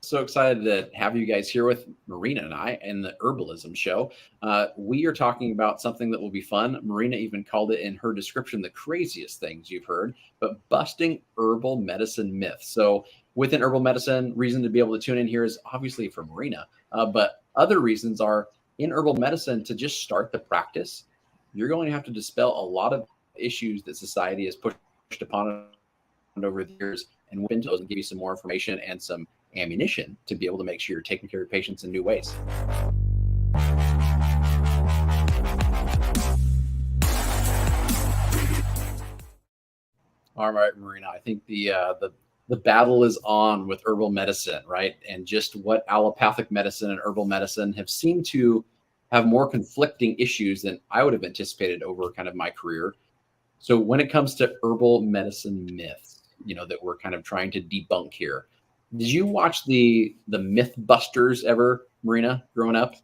So excited to have you guys here with Marina and I in the Herbalism show. We are talking about something that will be fun. Marina even called it in her description the craziest things you've heard, but busting herbal medicine myths. So, within herbal medicine, reason to be able to tune in here is obviously for Marina, but other reasons are in herbal medicine to just start the practice. You're going to have to dispel a lot of issues that society has pushed upon it over the years, and we'll into those and give you some more information and some ammunition to be able to make sure you're taking care of patients in new ways. All right, Marina. I think the battle is on with herbal medicine, right? And just what allopathic medicine and herbal medicine have seemed to have more conflicting issues than I would have anticipated over kind of my career. So when it comes to herbal medicine myths, that we're kind of trying to debunk here, did you watch the Mythbusters ever, Marina, growing up?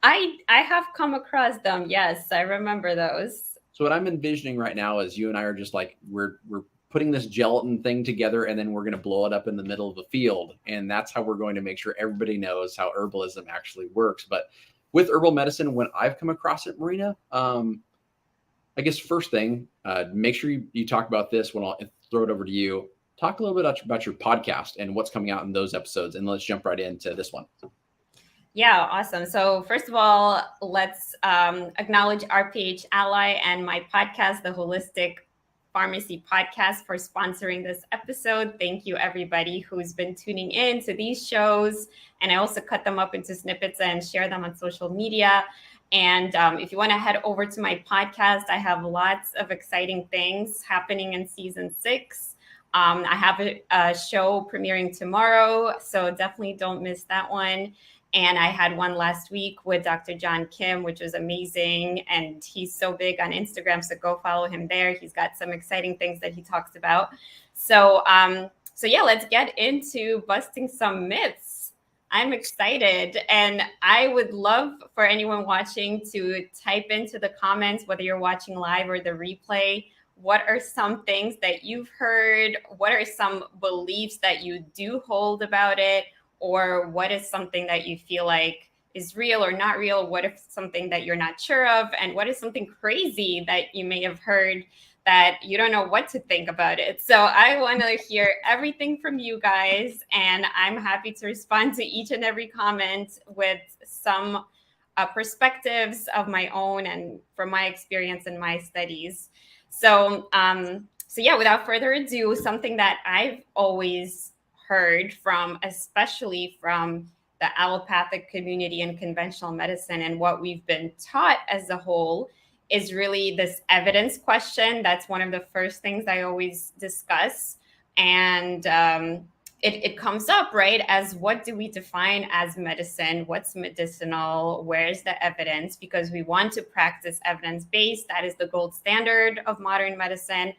I have come across them. Yes, I remember those. So what I'm envisioning right now is you and I are just like we're putting this gelatin thing together and then we're going to blow it up in the middle of the field, and that's how we're going to make sure everybody knows how herbalism actually works. But with herbal medicine, when I've come across it, Marina, I guess first thing, make sure you talk about this when I'll throw it over to you. Talk a little bit about your podcast and what's coming out in those episodes, and let's jump right into this one. Yeah, awesome. So first of all, let's acknowledge RPH Ally and my podcast, the Holistic Pharmacy Podcast, for sponsoring this episode. Thank you, everybody who's been tuning in to these shows. And I also cut them up into snippets and share them on social media. And if you want to head over to my podcast, I have lots of exciting things happening in season 6. I have a show premiering tomorrow, so definitely don't miss that one. And I had one last week with Dr. John Kim, which was amazing. And he's so big on Instagram, so go follow him there. He's got some exciting things that he talks about. So yeah, let's get into busting some myths. I'm excited. And I would love for anyone watching to type into the comments, whether you're watching live or the replay, what are some things that you've heard? What are some beliefs that you do hold about it? Or what is something that you feel like is real or not real? What if something that you're not sure of? And what is something crazy that you may have heard that you don't know what to think about it? So I want to hear everything from you guys, and I'm happy to respond to each and every comment with some perspectives of my own and from my experience and my studies. So yeah, without further ado, something that I've always heard from, especially from the allopathic community and conventional medicine, and what we've been taught as a whole, is really this evidence question. That's one of the first things I always discuss. And it comes up, right, as what do we define as medicine? What's medicinal? Where's the evidence? Because we want to practice evidence-based. That is the gold standard of modern medicine.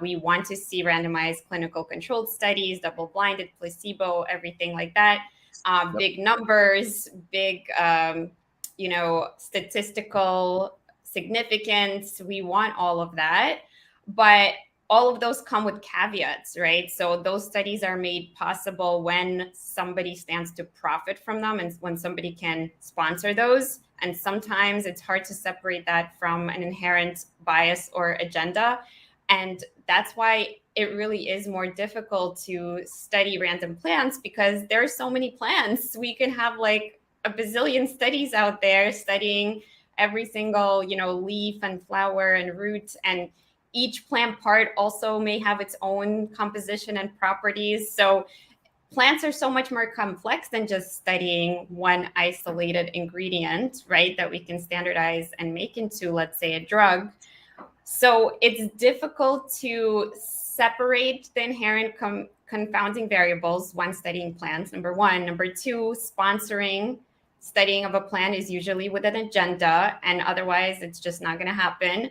We want to see randomized clinical controlled studies, double-blinded, placebo, everything like that. Big numbers, big, statistical significance. We want all of that. But all of those come with caveats, right? So those studies are made possible when somebody stands to profit from them and when somebody can sponsor those. And sometimes it's hard to separate that from an inherent bias or agenda. And that's why it really is more difficult to study random plants, because there are so many plants. We can have like a bazillion studies out there studying every single, leaf and flower and root. And each plant part also may have its own composition and properties. So plants are so much more complex than just studying one isolated ingredient, right, that we can standardize and make into, let's say, a drug. So it's difficult to separate the inherent confounding variables when studying plants, number one. Number two, studying of a plant is usually with an agenda, and otherwise it's just not going to happen.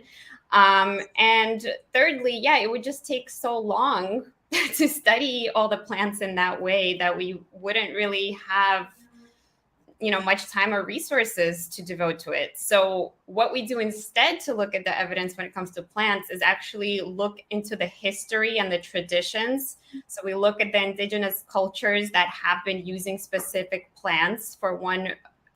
And thirdly, it would just take so long to study all the plants in that way that we wouldn't really have much time or resources to devote to it. So what we do instead to look at the evidence when it comes to plants is actually look into the history and the traditions. So we look at the indigenous cultures that have been using specific plants for one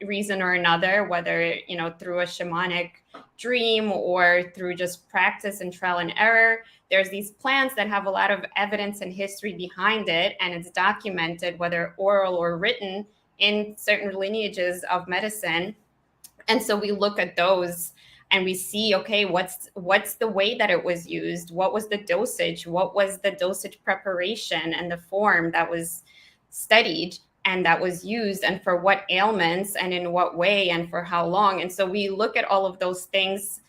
reason or another, whether, through a shamanic dream or through just practice and trial and error. There's these plants that have a lot of evidence and history behind it, and it's documented, whether oral or written, in certain lineages of medicine. And so we look at those and we see, okay, what's the way that it was used? What was the dosage? What was the dosage preparation and the form that was studied and that was used, and for what ailments and in what way and for how long? And so we look at all of those things.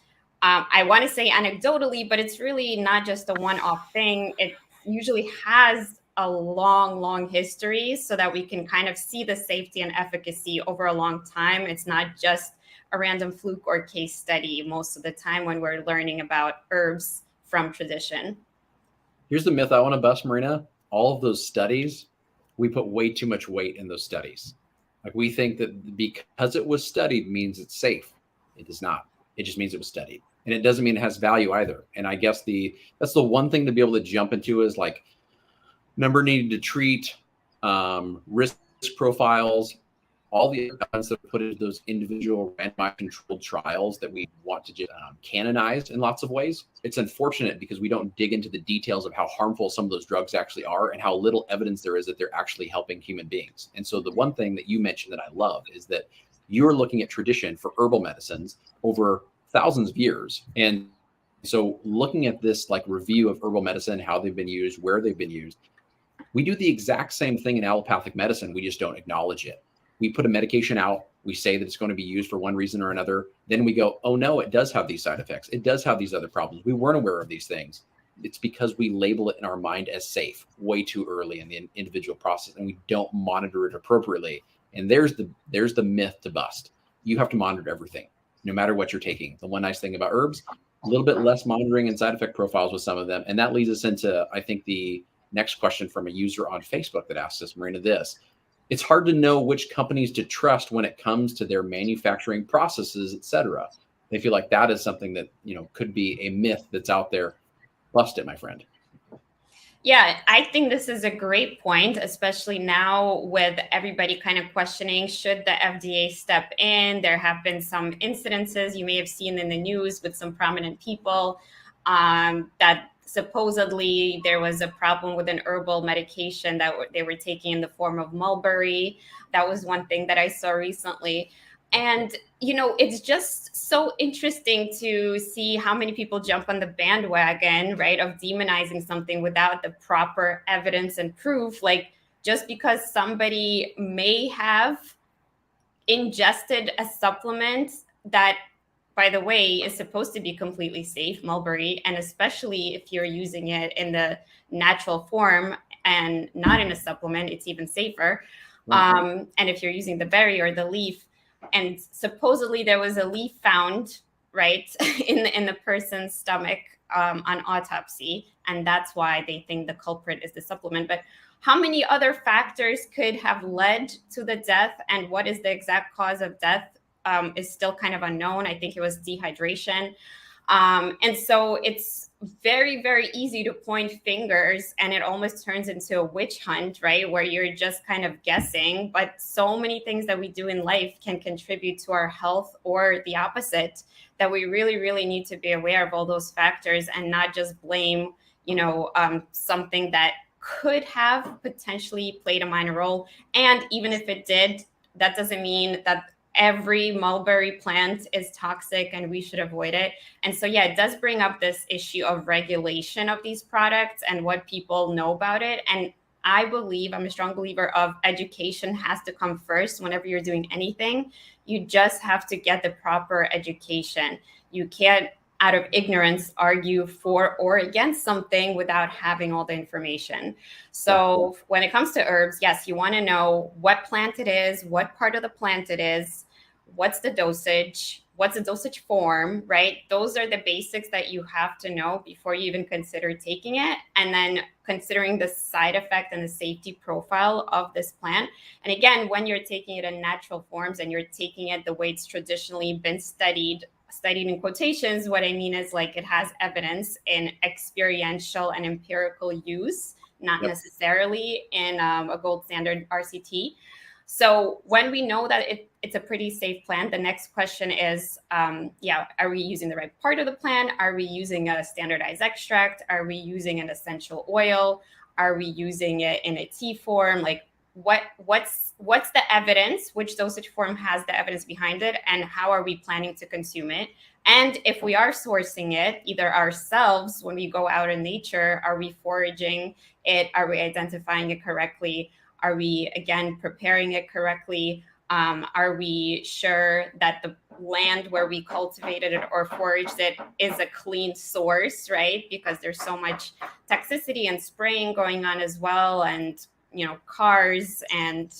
I want to say anecdotally, but it's really not just a one-off thing. It usually has a long history so that we can kind of see the safety and efficacy over a long time. It's not just a random fluke or case study most of the time when we're learning about herbs from tradition. Here's the myth I want to bust, Marina. All of those studies, we put way too much weight in those studies. Like, we think that because it was studied means it's safe. It does not. It just means it was studied. And it doesn't mean it has value either. And I guess that's the one thing to be able to jump into is like number needed to treat, risk profiles, all the elements that are put into those individual randomized controlled trials that we want to just canonize in lots of ways. It's unfortunate because we don't dig into the details of how harmful some of those drugs actually are and how little evidence there is that they're actually helping human beings. And so the one thing that you mentioned that I love is that you're looking at tradition for herbal medicines over thousands of years. And so looking at this like review of herbal medicine, how they've been used, where they've been used, we do the exact same thing in allopathic medicine. We just don't acknowledge it. We put a medication out. We say that it's going to be used for one reason or another. Then we go, oh no, it does have these side effects. It does have these other problems. We weren't aware of these things. It's because we label it in our mind as safe way too early in the individual process, and we don't monitor it appropriately. And there's the myth to bust. You have to monitor everything, no matter what you're taking. The one nice thing about herbs, a little bit less monitoring and side effect profiles with some of them. And that leads us into, I think, the next question from a user on Facebook that asks us, Marina, this. It's hard to know which companies to trust when it comes to their manufacturing processes, et cetera. They feel like that is something that, could be a myth that's out there. Bust it, my friend. Yeah, I think this is a great point, especially now with everybody kind of questioning, should the FDA step in? There have been some incidences you may have seen in the news with some prominent people that supposedly there was a problem with an herbal medication that they were taking in the form of mulberry. That was one thing that I saw recently. And, it's just so interesting to see how many people jump on the bandwagon, right, of demonizing something without the proper evidence and proof. Like, just because somebody may have ingested a supplement that, by the way, is supposed to be completely safe, mulberry, and especially if you're using it in the natural form and not in a supplement, it's even safer. Mm-hmm. And if you're using the berry or the leaf, and supposedly there was a leaf found, right, in the person's stomach on autopsy, and that's why they think the culprit is the supplement. But how many other factors could have led to the death, and what is the exact cause of death is still kind of unknown. I think it was dehydration. And so it's very, very easy to point fingers, and it almost turns into a witch hunt, right? Where you're just kind of guessing. But so many things that we do in life can contribute to our health or the opposite, that we really, really need to be aware of all those factors and not just blame, something that could have potentially played a minor role. And even if it did, that doesn't mean that every mulberry plant is toxic and we should avoid it. And so, yeah, it does bring up this issue of regulation of these products and what people know about it. And I'm a strong believer of education has to come first whenever you're doing anything. You just have to get the proper education. You can't, out of ignorance, argue for or against something without having all the information. So when it comes to herbs, yes, you want to know what plant it is, what part of the plant it is, what's the dosage, what's the dosage form, right? Those are the basics that you have to know before you even consider taking it. And then considering the side effect and the safety profile of this plant. And again, when you're taking it in natural forms and you're taking it the way it's traditionally been studied in quotations, what I mean is like it has evidence in experiential and empirical use, not necessarily in a gold standard RCT. So when we know that it's a pretty safe plant, the next question is, are we using the right part of the plant? Are we using a standardized extract? Are we using an essential oil? Are we using it in a tea form? Like what's the evidence? Which dosage form has the evidence behind it? And how are we planning to consume it? And if we are sourcing it, either ourselves, when we go out in nature, are we foraging it? Are we identifying it correctly? Are we, again, preparing it correctly? Are we sure that the land where we cultivated it or foraged it is a clean source, right? Because there's so much toxicity and spraying going on as well, and cars and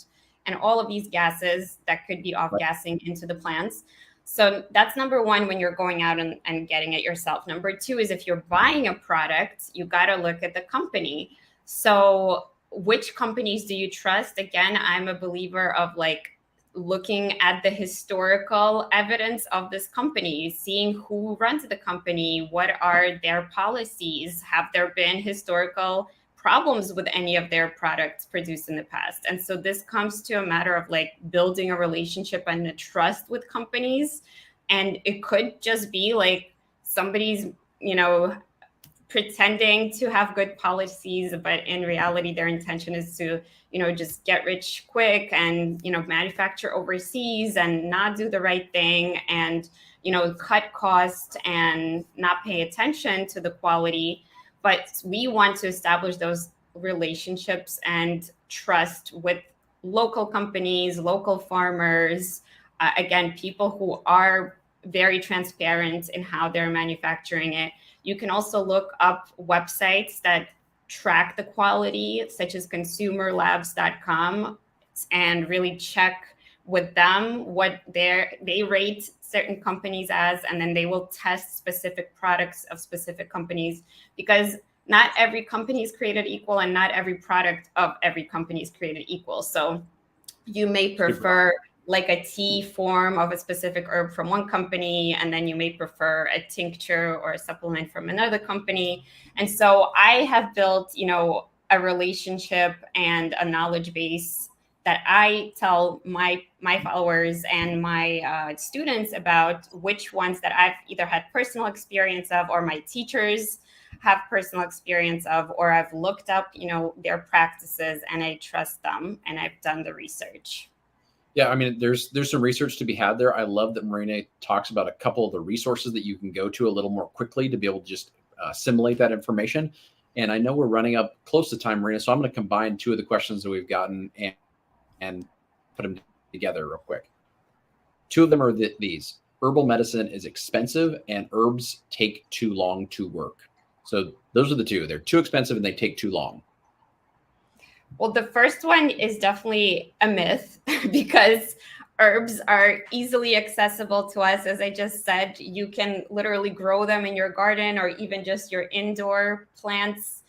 all of these gases that could be off-gassing into the plants. So that's number one when you're going out and getting it yourself. Number two is if you're buying a product, you got to look at the company. So which companies do you trust? Again, I'm a believer of like looking at the historical evidence of this company, seeing who runs the company, what are their policies, have there been historical problems with any of their products produced in the past. And so this comes to a matter of like building a relationship and a trust with companies. And it could just be like somebody's, pretending to have good policies, but in reality, their intention is to, just get rich quick and, manufacture overseas and not do the right thing and, cut costs and not pay attention to the quality. But we want to establish those relationships and trust with local companies, local farmers, again, people who are very transparent in how they're manufacturing it. You can also look up websites that track the quality, such as consumerlabs.com, and really check with them what they rate certain companies as, and then they will test specific products of specific companies, because not every company is created equal and not every product of every company is created equal. So you may prefer like a tea form of a specific herb from one company, and then you may prefer a tincture or a supplement from another company. And so I have built, a relationship and a knowledge base that I tell my followers and my students about which ones that I've either had personal experience of or my teachers have personal experience of, or I've looked up, their practices and I trust them and I've done the research. Yeah, I mean, there's some research to be had there. I love that Marina talks about a couple of the resources that you can go to a little more quickly to be able to just assimilate that information. And I know we're running up close to time, Marina, so I'm going to combine two of the questions that we've gotten and put them together real quick. Two of them are these. Herbal medicine is expensive and herbs take too long to work. So those are the two. They're too expensive and they take too long. Well, the first one is definitely a myth because herbs are easily accessible to us. As I just said, you can literally grow them in your garden or even just your indoor plants.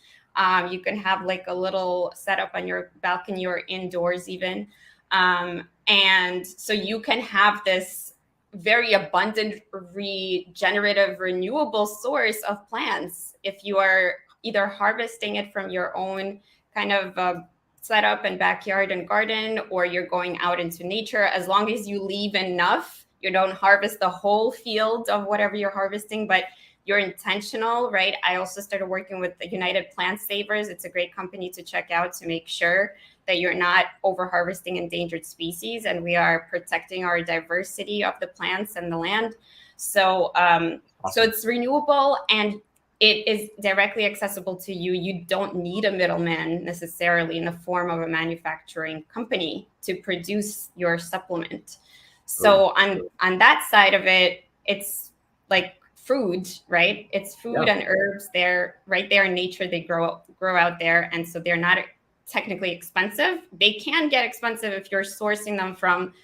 You can have like a little setup on your balcony or indoors even. And so you can have this very abundant, regenerative, renewable source of plants if you are either harvesting it from your own kind of setup and backyard and garden, or you're going out into nature. As long as you leave enough, you don't harvest the whole field of whatever you're harvesting, but you're intentional, right? I also started working with the United Plant Savers. It's a great company to check out to make sure that you're not over harvesting endangered species and we are protecting our diversity of the plants and the land. So, awesome. So it's renewable and it is directly accessible to you. You don't need a middleman necessarily in the form of a manufacturing company to produce your supplement. So on that side of it, it's like food, right? It's food and herbs. They're right there in nature. They grow out there. And so they're not technically expensive. They can get expensive if you're sourcing them from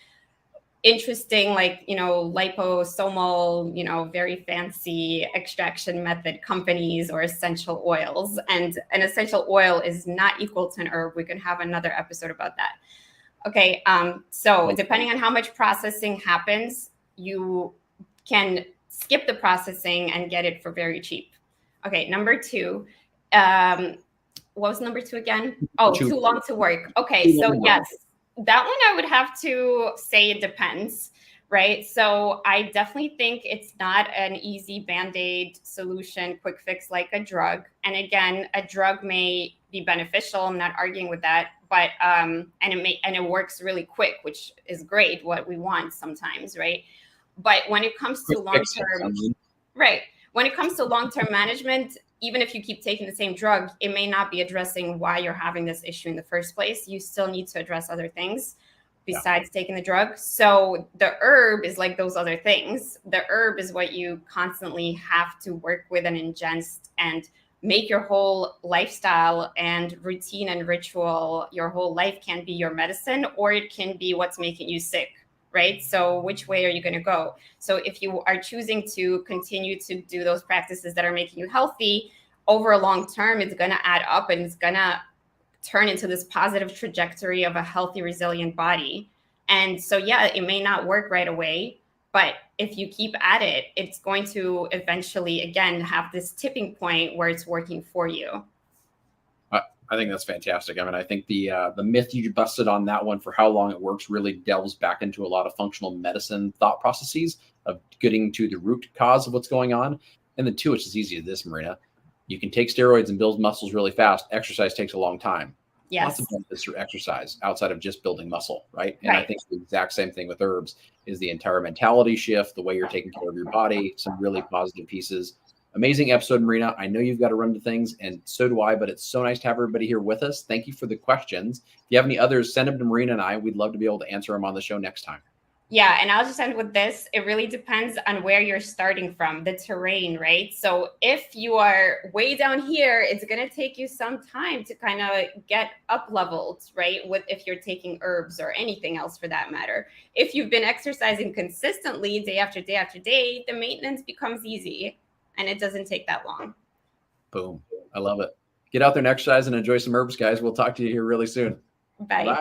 interesting, like, liposomal, very fancy extraction method companies or essential oils. And an essential oil is not equal to an herb. We can have another episode about that. Okay. So depending on how much processing happens, you can skip the processing and get it for very cheap. Okay. Number two, what was number two again? Oh, too long to work. Okay. So yes, that one I would have to say it depends, right? So I definitely think it's not an easy Band-Aid solution, quick fix like a drug. And again, a drug may be beneficial. I'm not arguing with that, but and it works really quick, which is great, what we want sometimes, right? But when it comes to long-term, right? When it comes to long-term management, even if you keep taking the same drug, it may not be addressing why you're having this issue in the first place. You still need to address other things besides taking the drug. So the herb is like those other things. The herb is what you constantly have to work with and ingest and make your whole lifestyle and routine and ritual. Your whole life can be your medicine, or it can be what's making you sick. Right? So which way are you going to go? So if you are choosing to continue to do those practices that are making you healthy over a long term, it's going to add up and it's going to turn into this positive trajectory of a healthy, resilient body. And so, yeah, it may not work right away, but if you keep at it, it's going to eventually, again, have this tipping point where it's working for you. I think that's fantastic. I mean, I think the myth you busted on that one for how long it works really delves back into a lot of functional medicine thought processes of getting to the root cause of what's going on. And then two, it's as easy as this, Marina. You can take steroids and build muscles really fast. Exercise takes a long time. Yes. Lots of benefits for exercise outside of just building muscle, right? And I think the exact same thing with herbs is the entire mentality shift, the way you're taking care of your body, some really positive pieces. Amazing episode, Marina. I know you've got to run to things, and so do I, but it's so nice to have everybody here with us. Thank you for the questions. If you have any others, send them to Marina and I. We'd love to be able to answer them on the show next time. Yeah, and I'll just end with this. It really depends on where you're starting from, the terrain, right? So if you are way down here, it's going to take you some time to kind of get up leveled, right? If you're taking herbs or anything else for that matter. If you've been exercising consistently day after day after day, the maintenance becomes easy and it doesn't take that long. Boom. I love it. Get out there and exercise and enjoy some herbs, guys. We'll talk to you here really soon. Bye. Bye.